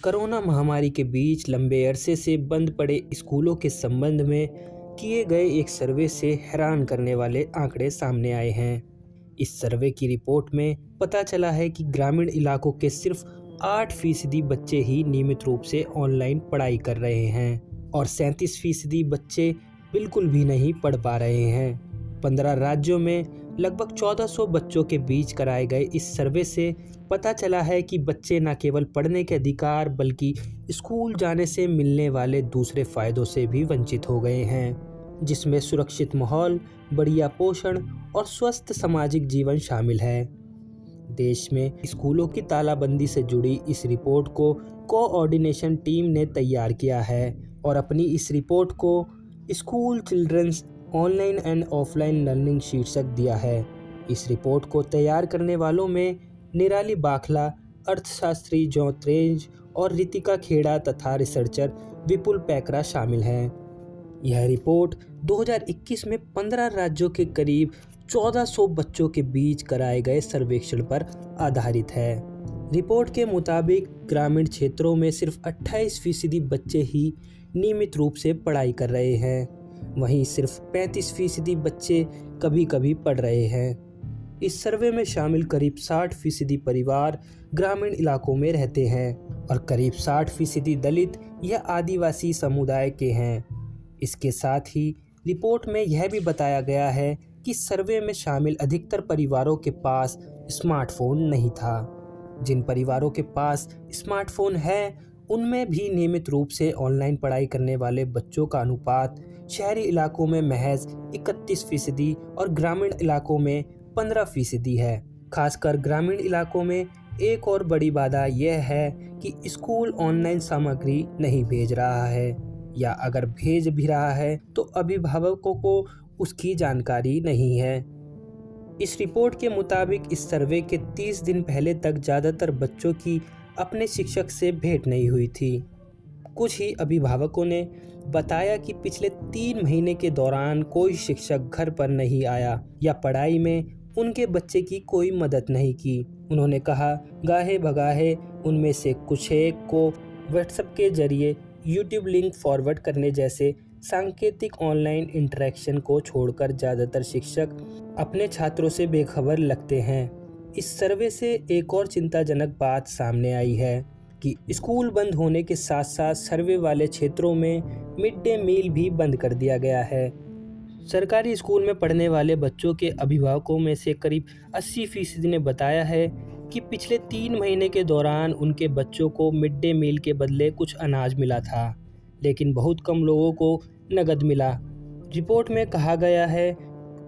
Corona महामारी के बीच लंबे अरसे से बंद पड़े स्कूलों के संबंध में किए गए एक सर्वे से हैरान करने वाले आंकड़े सामने आए हैं। इस सर्वे की रिपोर्ट में पता चला है कि ग्रामीण इलाकों के सिर्फ 8% बच्चे ही नियमित रूप से ऑनलाइन पढ़ाई कर रहे हैं और 37% बच्चे बिल्कुल भी नहीं पढ़ पा रहे हैं। 15 राज्यों में लगभग 1400 बच्चों के बीच कराए गए इस सर्वे से पता चला है कि बच्चे न केवल पढ़ने के अधिकार बल्कि स्कूल जाने से मिलने वाले दूसरे फायदों से भी वंचित हो गए हैं, जिसमें सुरक्षित माहौल, बढ़िया पोषण और स्वस्थ सामाजिक जीवन शामिल है। देश में स्कूलों की तालाबंदी से जुड़ी इस रिपोर्ट को कोऑर्डिनेशन टीम ने तैयार किया है और अपनी इस रिपोर्ट को school childrens online and offline learning शीर्षक दिया है। इस रिपोर्ट को तैयार करने वालों में निराली बाखला, अर्थशास्त्री ज्योत्रेज और रितिका खेड़ा तथा रिसर्चर विपुल पैकरा शामिल हैं। यह रिपोर्ट 2021 में 15 राज्यों के करीब 1400 बच्चों के बीच कराए गए सर्वेक्षण पर आधारित है। रिपोर्ट के मुताबिक ग्रामीण क्षेत्रों में सिर्फ 28% बच्चे ही नियमित रूप से पढ़ाई कर रहे हैं, वहीं सिर्फ 35% बच्चे कभी कभी पढ़ रहे हैं। इस सर्वे में शामिल करीब 60% परिवार ग्रामीण इलाकों में रहते हैं और करीब 60% दलित या आदिवासी समुदाय के हैं। इसके साथ ही रिपोर्ट में यह भी बताया गया है कि सर्वे में शामिल अधिकतर परिवारों के पास स्मार्टफोन नहीं था। जिन परिवारों के पास स्मार्टफोन है उनमें भी नियमित रूप से ऑनलाइन पढ़ाई करने वाले बच्चों का अनुपात शहरी इलाकों में महज 31% और ग्रामीण इलाकों में 15% है। खासकर ग्रामीण इलाकों में एक और बड़ी बाधा यह है कि स्कूल ऑनलाइन सामग्री नहीं भेज रहा है या अगर भेज भी रहा है तो अभिभावकों को उसकी जानकारी नहीं है। इस रिपोर्ट के मुताबिक इस सर्वे के 30 दिन पहले तक ज़्यादातर बच्चों की अपने शिक्षक से भेंट नहीं हुई थी। कुछ ही अभिभावकों ने बताया कि पिछले 3 महीने के दौरान कोई शिक्षक घर पर नहीं आया या पढ़ाई में उनके बच्चे की कोई मदद नहीं की। उन्होंने कहा, गाहे भगाहे उनमें से कुछ एक को व्हाट्सएप के जरिए यूट्यूब लिंक फॉरवर्ड करने जैसे सांकेतिक ऑनलाइन इंटरेक्शन को छोड़कर ज़्यादातर शिक्षक अपने छात्रों से बेखबर लगते हैं। इस सर्वे से एक और चिंताजनक बात सामने आई है कि स्कूल बंद होने के साथ साथ सर्वे वाले क्षेत्रों में मिड डे मील भी बंद कर दिया गया है। सरकारी स्कूल में पढ़ने वाले बच्चों के अभिभावकों में से करीब 80% ने बताया है कि पिछले 3 महीने के दौरान उनके बच्चों को मिड डे मील के बदले कुछ अनाज मिला था, लेकिन बहुत कम लोगों को नकद मिला। रिपोर्ट में कहा गया है,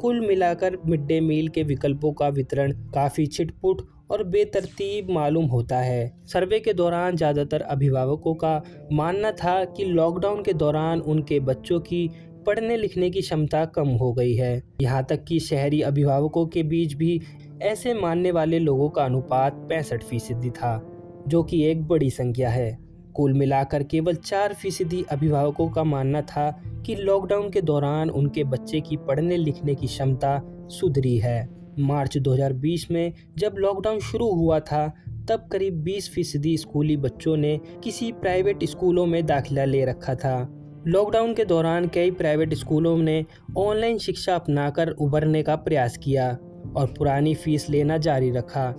कुल मिलाकर मिड डे मील के विकल्पों का वितरण काफ़ी छिटपुट और बेतरतीब मालूम होता है। सर्वे के दौरान ज़्यादातर अभिभावकों का मानना था कि लॉकडाउन के दौरान उनके बच्चों की पढ़ने लिखने की क्षमता कम हो गई है। यहाँ तक कि शहरी अभिभावकों के बीच भी ऐसे मानने वाले लोगों का अनुपात 65% था, जो कि एक बड़ी संख्या है। कुल मिलाकर केवल 4% अभिभावकों का मानना था कि लॉकडाउन के दौरान उनके बच्चे की पढ़ने लिखने की क्षमता सुधरी है। मार्च 2020 में जब लॉकडाउन शुरू हुआ था तब करीब 20% स्कूली बच्चों ने किसी प्राइवेट स्कूलों में दाखिला ले रखा था। लॉकडाउन के दौरान कई प्राइवेट स्कूलों ने ऑनलाइन शिक्षा अपनाकर उभरने का प्रयास किया और पुरानी फीस लेना जारी रखा,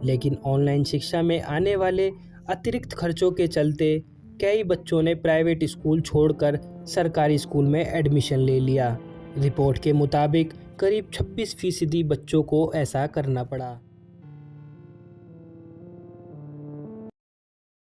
लेकिन ऑनलाइन शिक्षा में आने वाले अतिरिक्त खर्चों के चलते कई बच्चों ने प्राइवेट स्कूल छोड़कर सरकारी स्कूल में एडमिशन ले लिया। रिपोर्ट के मुताबिक करीब 26% बच्चों को ऐसा करना पड़ा।